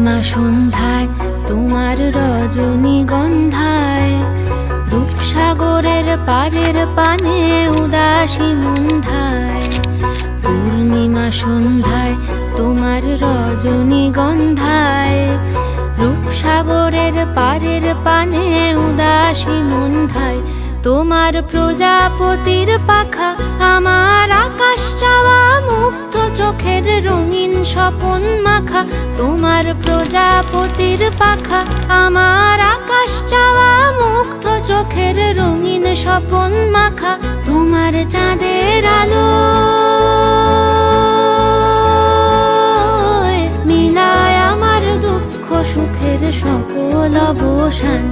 পূর্ণিমা সন্ধ্যায় তোমার রজনীগন্ধায়, রূপসাগরের পারের পানে উদাসী মন্ধায়। পূর্ণিমা সন্ধ্যায় তোমার রজনীগন্ধায়, রূপসাগরের পারের পানে উদাসী মন্ধায়। তোমার প্রজাপতির পাখা আমার আকাশ চাওয়া, মুগ্ধ চোখের রঙিন স্বপন মাখা। তোমার প্রজাপতির পাখা আমার আকাশ চাওয়া, মুগ্ধ চোখের রঙিন স্বপন মাখা। তোমার চাঁদের আলো মিলায় আমার দুঃখ সুখের সকল অবসান।